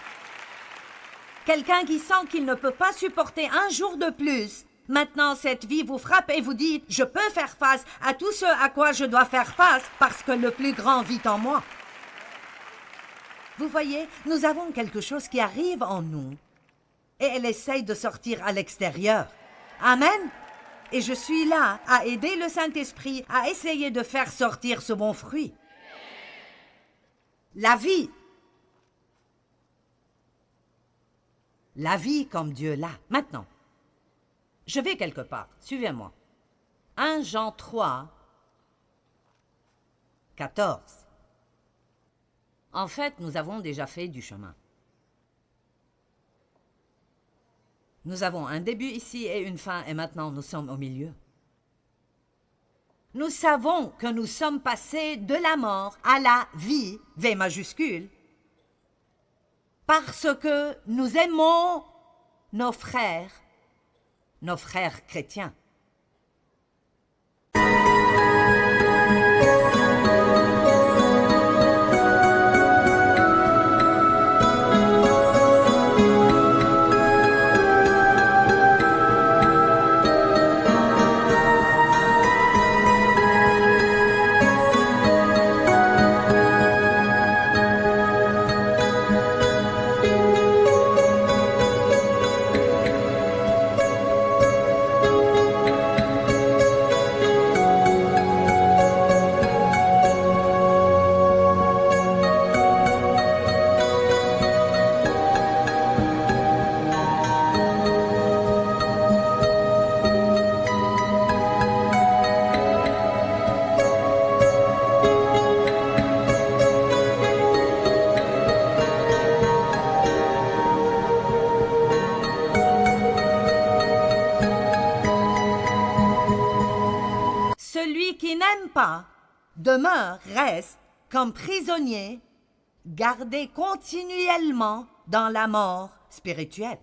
Quelqu'un qui sent qu'il ne peut pas supporter un jour de plus, maintenant cette vie vous frappe et vous dit « Je peux faire face à tout ce à quoi je dois faire face parce que le plus grand vit en moi. » Vous voyez, nous avons quelque chose qui arrive en nous et elle essaye de sortir à l'extérieur. Amen. Et je suis là à aider le Saint-Esprit à essayer de faire sortir ce bon fruit. La vie. La vie comme Dieu l'a. Maintenant, je vais quelque part. Suivez-moi. 1 Jean 3, 14. En fait, nous avons déjà fait du chemin. Nous avons un début ici et une fin, et maintenant nous sommes au milieu. Nous savons que nous sommes passés de la mort à la vie, V majuscule, parce que nous aimons nos frères chrétiens. Celui qui n'aime pas demeure, reste comme prisonnier, gardé continuellement dans la mort spirituelle.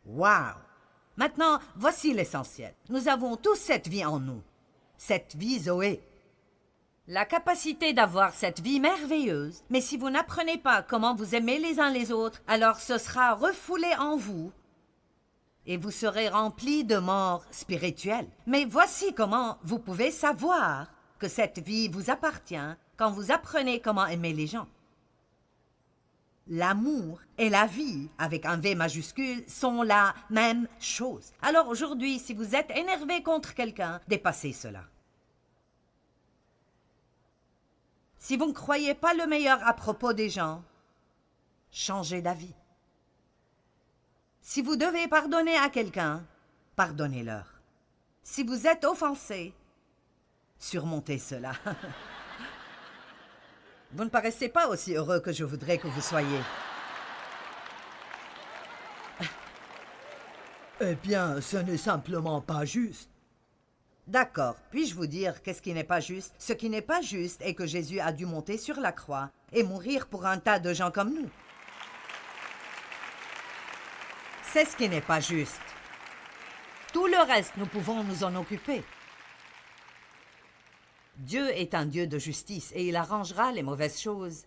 Wow! Maintenant, voici l'essentiel. Nous avons tous cette vie en nous, cette vie Zoé. La capacité d'avoir cette vie merveilleuse, mais si vous n'apprenez pas comment vous aimez les uns les autres, alors ce sera refoulé en vous et vous serez remplis de mort spirituelle. Mais voici comment vous pouvez savoir que cette vie vous appartient quand vous apprenez comment aimer les gens. L'amour et la vie, avec un V majuscule, sont la même chose. Alors aujourd'hui, si vous êtes énervé contre quelqu'un, dépassez cela. Si vous ne croyez pas le meilleur à propos des gens, changez d'avis. Si vous devez pardonner à quelqu'un, pardonnez-leur. Si vous êtes offensé, surmontez cela. Vous ne paraissez pas aussi heureux que je voudrais que vous soyez. Eh bien, ce n'est simplement pas juste. D'accord, puis-je vous dire qu'est-ce qui n'est pas juste? Ce qui n'est pas juste est que Jésus a dû monter sur la croix et mourir pour un tas de gens comme nous. C'est ce qui n'est pas juste. Tout le reste, nous pouvons nous en occuper. Dieu est un Dieu de justice et il arrangera les mauvaises choses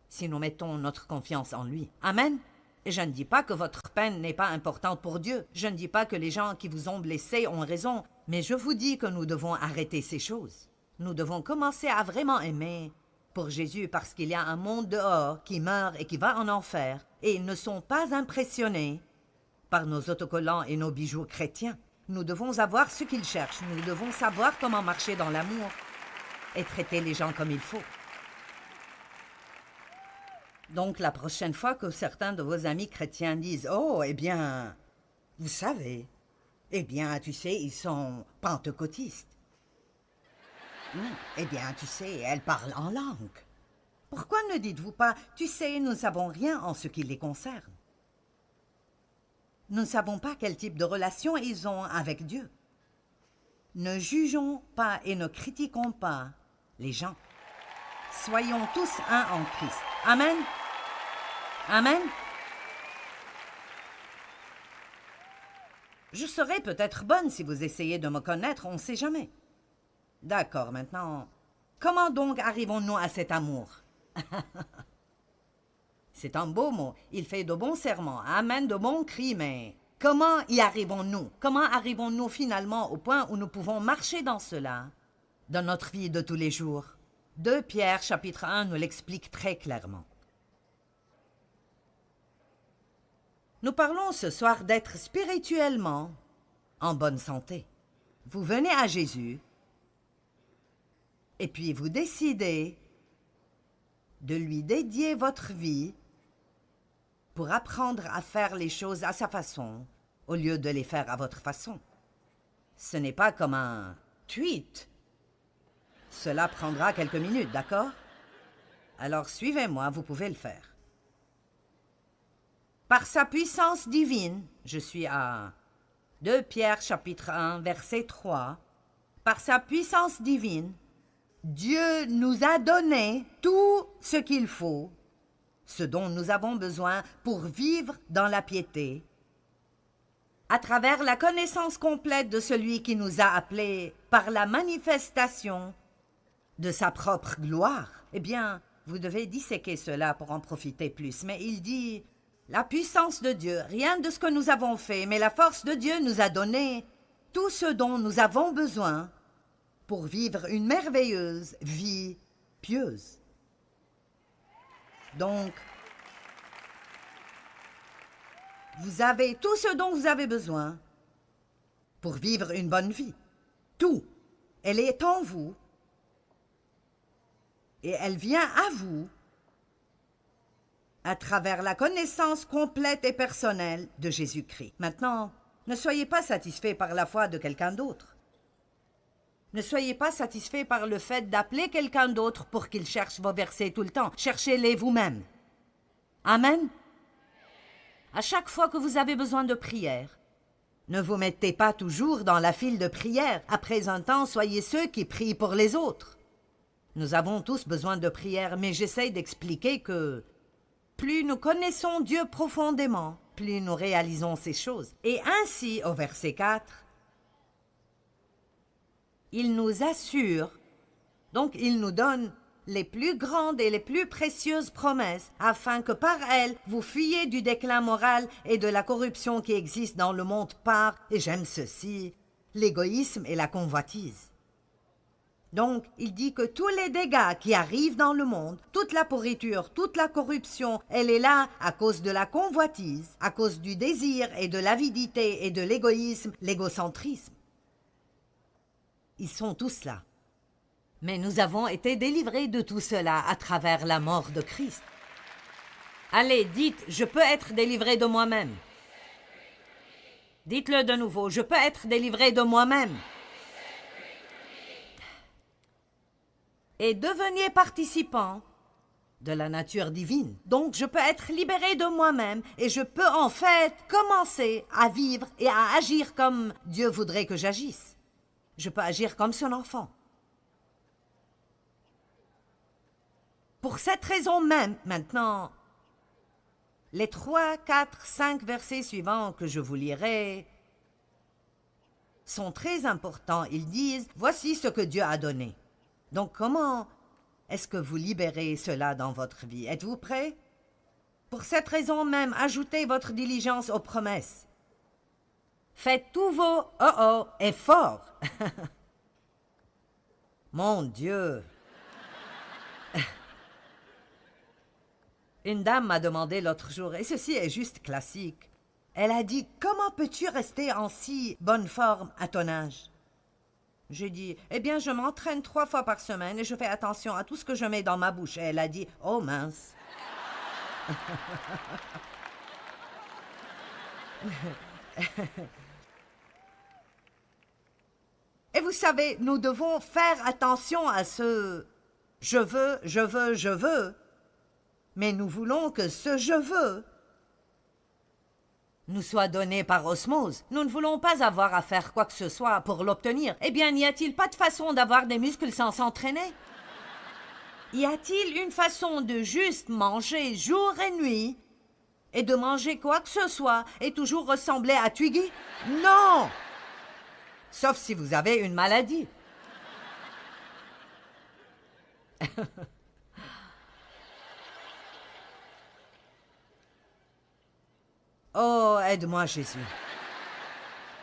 si nous mettons notre confiance en lui. Amen. Et je ne dis pas que votre peine n'est pas importante pour Dieu. Je ne dis pas que les gens qui vous ont blessé ont raison. Mais je vous dis que nous devons arrêter ces choses. Nous devons commencer à vraiment aimer pour Jésus parce qu'il y a un monde dehors qui meurt et qui va en enfer. Et ils ne sont pas impressionnés par nos autocollants et nos bijoux chrétiens. Nous devons avoir ce qu'ils cherchent. Nous devons savoir comment marcher dans l'amour et traiter les gens comme il faut. Donc, la prochaine fois que certains de vos amis chrétiens disent « Oh, eh bien, vous savez, eh bien, tu sais, ils sont pentecôtistes. Eh bien, tu sais, elles parlent en langue. » Pourquoi ne dites-vous pas « Tu sais, nous ne savons rien en ce qui les concerne. Nous ne savons pas quel type de relation ils ont avec Dieu. Ne jugeons pas et ne critiquons pas les gens. Soyons tous un en Christ. Amen. Amen. Je serai peut-être bonne si vous essayez de me connaître, on ne sait jamais. D'accord, maintenant, comment donc arrivons-nous à cet amour? C'est un beau mot, il fait de bons serments, amène de bons cris, mais comment y arrivons-nous? Comment arrivons-nous finalement au point où nous pouvons marcher dans cela, dans notre vie de tous les jours? 2 Pierre, chapitre 1, nous l'explique très clairement. Nous parlons ce soir d'être spirituellement en bonne santé. Vous venez à Jésus et puis vous décidez de lui dédier votre vie pour apprendre à faire les choses à sa façon au lieu de les faire à votre façon. Ce n'est pas comme un tweet. Cela prendra quelques minutes, d'accord? Alors suivez-moi, vous pouvez le faire. Par sa puissance divine, je suis à 2 Pierre chapitre 1, verset 3. Par sa puissance divine, Dieu nous a donné tout ce qu'il faut, ce dont nous avons besoin pour vivre dans la piété, à travers la connaissance complète de celui qui nous a appelés par la manifestation de sa propre gloire. Eh bien, vous devez disséquer cela pour en profiter plus, mais il dit... La puissance de Dieu, rien de ce que nous avons fait, mais la force de Dieu nous a donné tout ce dont nous avons besoin pour vivre une merveilleuse vie pieuse. Donc, vous avez tout ce dont vous avez besoin pour vivre une bonne vie. Tout. Elle est en vous et elle vient à vous à travers la connaissance complète et personnelle de Jésus-Christ. Maintenant, ne soyez pas satisfaits par la foi de quelqu'un d'autre. Ne soyez pas satisfaits par le fait d'appeler quelqu'un d'autre pour qu'il cherche vos versets tout le temps. Cherchez-les vous-même. Amen. À chaque fois que vous avez besoin de prière, ne vous mettez pas toujours dans la file de prière. Après un temps, soyez ceux qui prient pour les autres. Nous avons tous besoin de prière, mais j'essaie d'expliquer que plus nous connaissons Dieu profondément, plus nous réalisons ces choses. Et ainsi, au verset 4, il nous assure, donc il nous donne les plus grandes et les plus précieuses promesses, afin que par elles, vous fuyiez du déclin moral et de la corruption qui existe dans le monde par, et j'aime ceci, l'égoïsme et la convoitise. Donc, il dit que tous les dégâts qui arrivent dans le monde, toute la pourriture, toute la corruption, elle est là à cause de la convoitise, à cause du désir et de l'avidité et de l'égoïsme, l'égocentrisme. Ils sont tous là. Mais nous avons été délivrés de tout cela à travers la mort de Christ. Allez, dites, je peux être délivré de moi-même. Dites-le de nouveau, je peux être délivré de moi-même. et deveniez participant de la nature divine. Donc je peux être libéré de moi-même et je peux en fait commencer à vivre et à agir comme Dieu voudrait que j'agisse. Je peux agir comme son enfant. Pour cette raison même, maintenant, les 3, 4, 5 versets suivants que je vous lirai sont très importants. Ils disent, voici ce que Dieu a donné. Donc comment est-ce que vous libérez cela dans votre vie? Êtes-vous prêts? Pour cette raison même, ajoutez votre diligence aux promesses. Faites tous vos efforts. Mon Dieu! Une dame m'a demandé l'autre jour, et ceci est juste classique. Elle a dit, comment peux-tu rester en si bonne forme à ton âge? J'ai dit, eh bien, je m'entraîne 3 fois par semaine et je fais attention à tout ce que je mets dans ma bouche. Et elle a dit, oh mince. Et vous savez, nous devons faire attention à ce je veux, je veux, je veux. Mais nous voulons que ce je veux nous soit donné par osmose. Nous ne voulons pas avoir à faire quoi que ce soit pour l'obtenir. Eh bien, n'y a-t-il pas de façon d'avoir des muscles sans s'entraîner? Y a-t-il une façon de juste manger jour et nuit et de manger quoi que ce soit et toujours ressembler à Twiggy? Non! Sauf si vous avez une maladie. Oh, aide-moi, Jésus.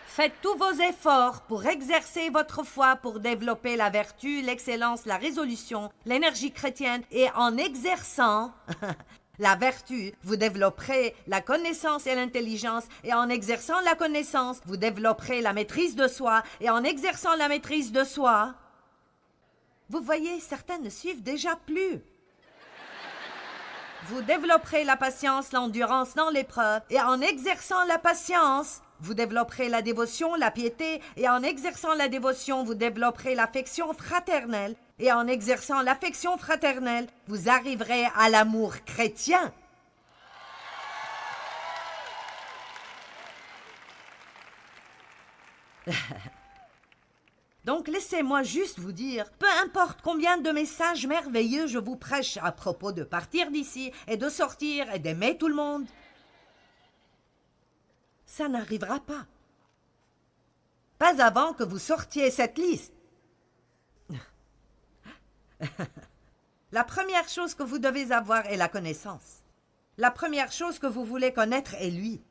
Faites tous vos efforts pour exercer votre foi, pour développer la vertu, l'excellence, la résolution, l'énergie chrétienne. Et en exerçant la vertu, vous développerez la connaissance et l'intelligence. Et en exerçant la connaissance, vous développerez la maîtrise de soi. Et en exerçant la maîtrise de soi, vous voyez, certains ne suivent déjà plus. Vous développerez la patience, l'endurance dans l'épreuve, et en exerçant la patience, vous développerez la dévotion, la piété, et en exerçant la dévotion, vous développerez l'affection fraternelle, et en exerçant l'affection fraternelle, vous arriverez à l'amour chrétien. Donc laissez-moi juste vous dire, peu importe combien de messages merveilleux je vous prêche à propos de partir d'ici et de sortir et d'aimer tout le monde, ça n'arrivera pas. Pas avant que vous sortiez cette liste. La première chose que vous devez avoir est la connaissance. La première chose que vous voulez connaître est lui.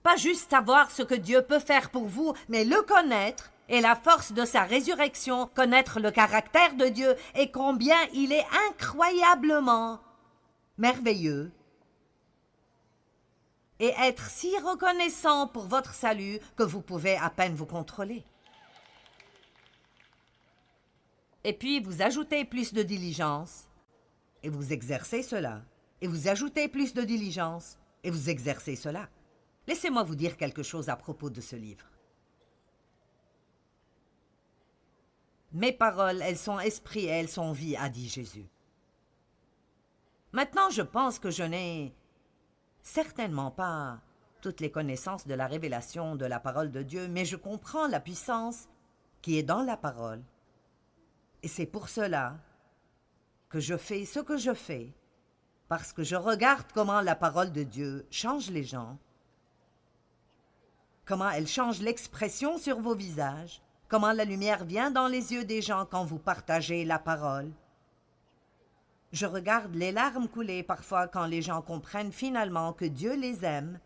Pas juste savoir ce que Dieu peut faire pour vous, mais le connaître et la force de sa résurrection, connaître le caractère de Dieu et combien il est incroyablement merveilleux. Et être si reconnaissant pour votre salut que vous pouvez à peine vous contrôler. Et puis vous ajoutez plus de diligence et vous exercez cela. Et vous ajoutez plus de diligence et vous exercez cela. Laissez-moi vous dire quelque chose à propos de ce livre. Mes paroles, elles sont esprit et elles sont vie, a dit Jésus. Maintenant, je pense que je n'ai certainement pas toutes les connaissances de la révélation de la parole de Dieu, mais je comprends la puissance qui est dans la parole. Et c'est pour cela que je fais ce que je fais, parce que je regarde comment la parole de Dieu change les gens, comment elle change l'expression sur vos visages, comment la lumière vient dans les yeux des gens quand vous partagez la parole. Je regarde les larmes couler parfois quand les gens comprennent finalement que Dieu les aime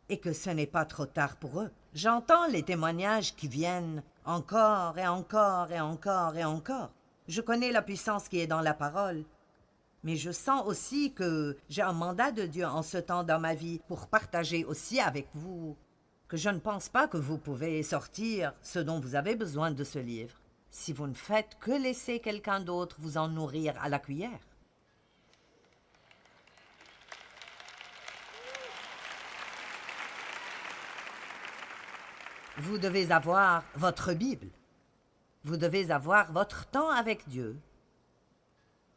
et que ce n'est pas trop tard pour eux. J'entends les témoignages qui viennent encore et encore et encore et encore. Je connais la puissance qui est dans la parole, mais je sens aussi que j'ai un mandat de Dieu en ce temps dans ma vie pour partager aussi avec vous que je ne pense pas que vous pouvez sortir ce dont vous avez besoin de ce livre si vous ne faites que laisser quelqu'un d'autre vous en nourrir à la cuillère. Vous devez avoir votre Bible, Vous devez avoir votre temps avec Dieu.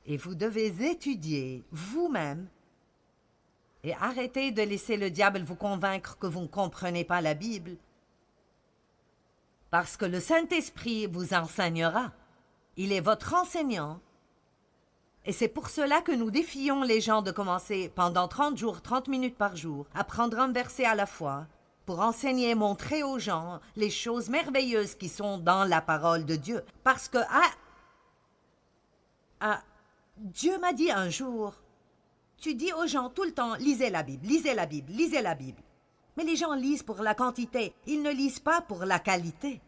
Et vous devez étudier vous-même et arrêter de laisser le diable vous convaincre que vous ne comprenez pas la Bible. Parce que le Saint-Esprit vous enseignera. Il est votre enseignant. Et c'est pour cela que nous défions les gens de commencer pendant 30 jours, 30 minutes par jour, à prendre un verset à la fois, pour enseigner et montrer aux gens les choses merveilleuses qui sont dans la parole de Dieu. Parce que, Dieu m'a dit un jour, tu dis aux gens tout le temps, lisez la Bible, lisez la Bible, lisez la Bible. Mais les gens lisent pour la quantité, ils ne lisent pas pour la qualité.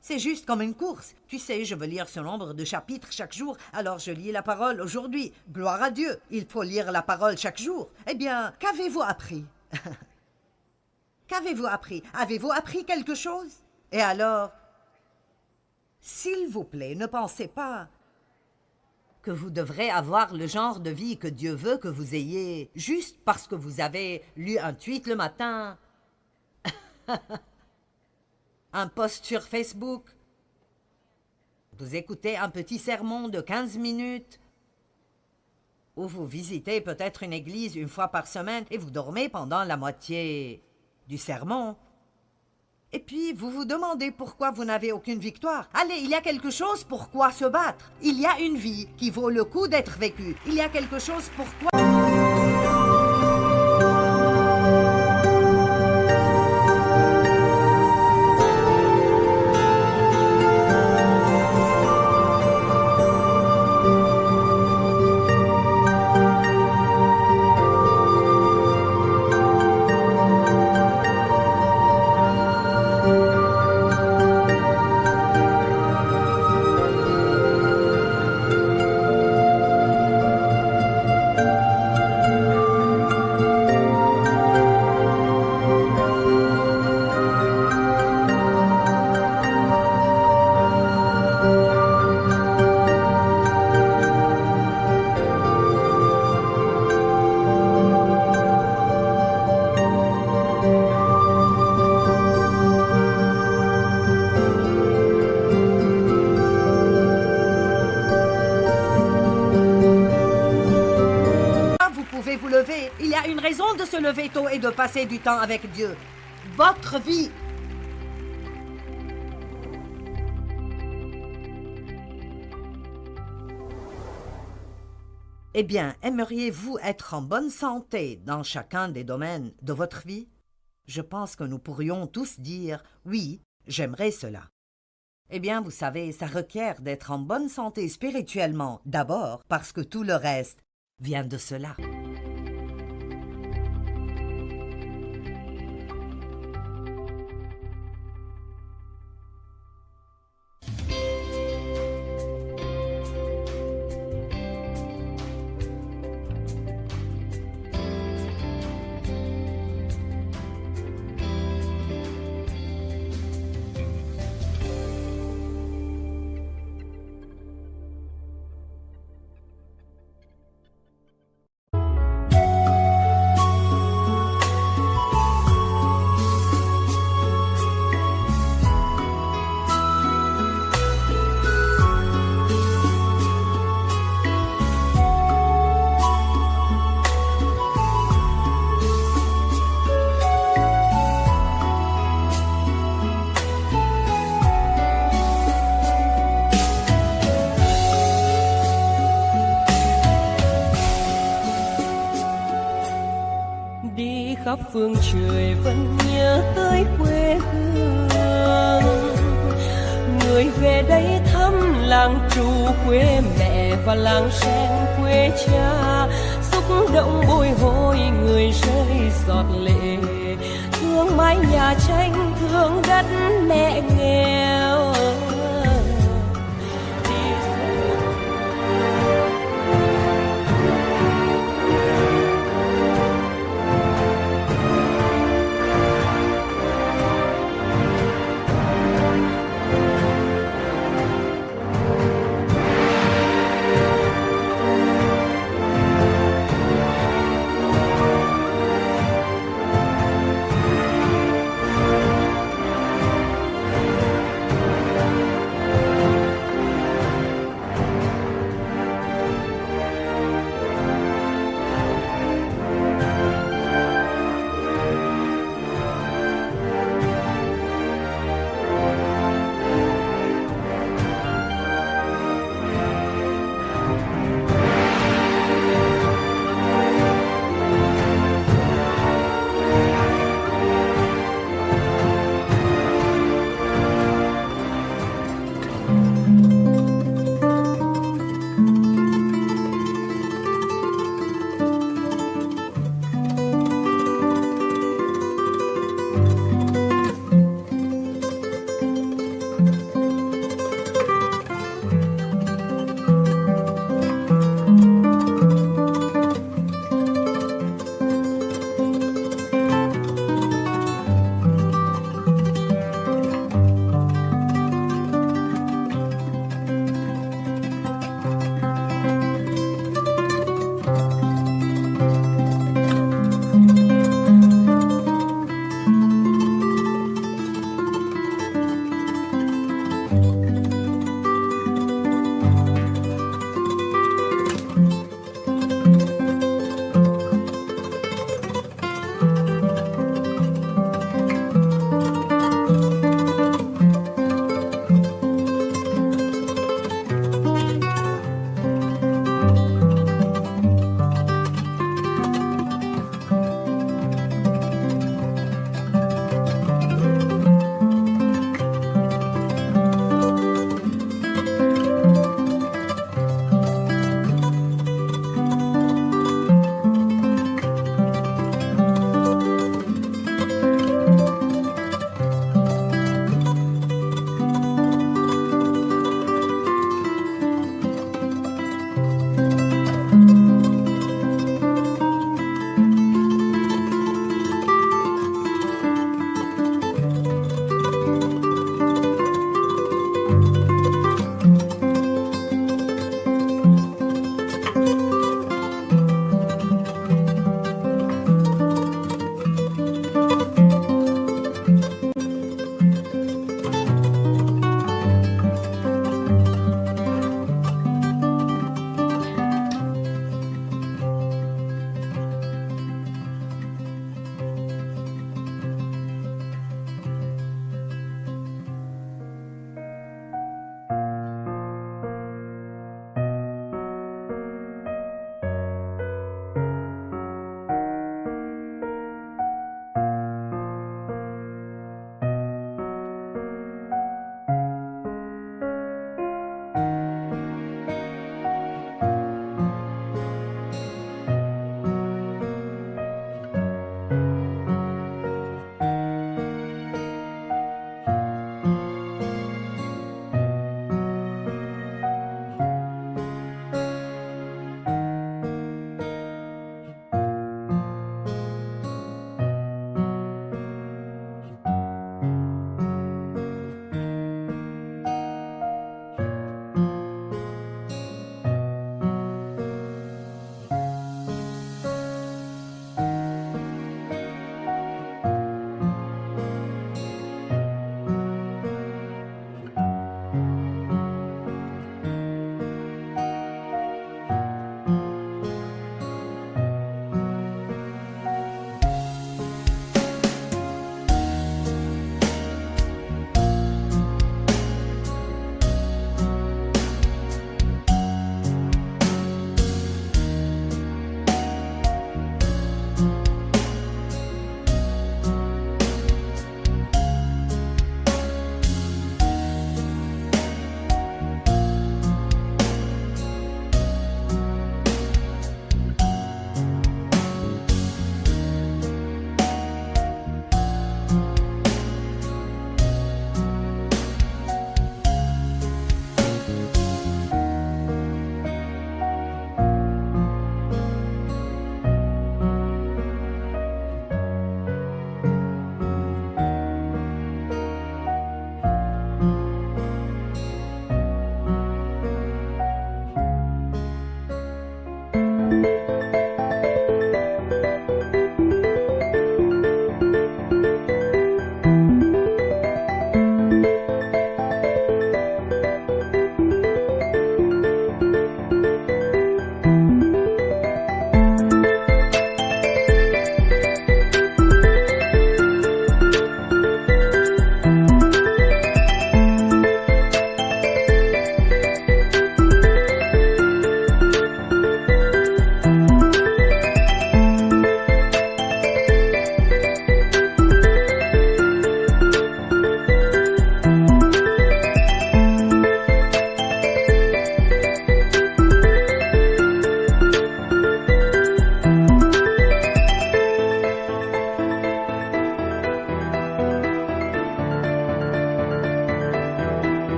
C'est juste comme une course. Tu sais, je veux lire ce nombre de chapitres chaque jour, alors je lis la parole aujourd'hui. Gloire à Dieu, il faut lire la parole chaque jour. Eh bien, qu'avez-vous appris? Qu'avez-vous appris? Avez-vous appris quelque chose? Et alors, s'il vous plaît, ne pensez pas que vous devrez avoir le genre de vie que Dieu veut que vous ayez juste parce que vous avez lu un tweet le matin, un post sur Facebook, vous écoutez un petit sermon de 15 minutes, ou vous visitez peut-être une église une fois par semaine et vous dormez pendant la moitié du sermon. Et puis, vous vous demandez pourquoi vous n'avez aucune victoire. Allez, il y a quelque chose pourquoi se battre. Il y a une vie qui vaut le coup d'être vécue. Il y a quelque chose pourquoi... Vous lever. Il y a une raison de se lever tôt et de passer du temps avec Dieu. Votre vie. Eh bien, aimeriez-vous être en bonne santé dans chacun des domaines de votre vie? Je pense que nous pourrions tous dire « Oui, j'aimerais cela ». Eh bien, vous savez, ça requiert d'être en bonne santé spirituellement d'abord parce que tout le reste vient de cela. khắp phương trời vẫn nhớ tới quê hương. Người về đây thăm làng trù quê mẹ và làng sen quê cha, xúc động bồi hồi người rơi giọt lệ. Thương mái nhà tranh, thương đất mẹ nghề,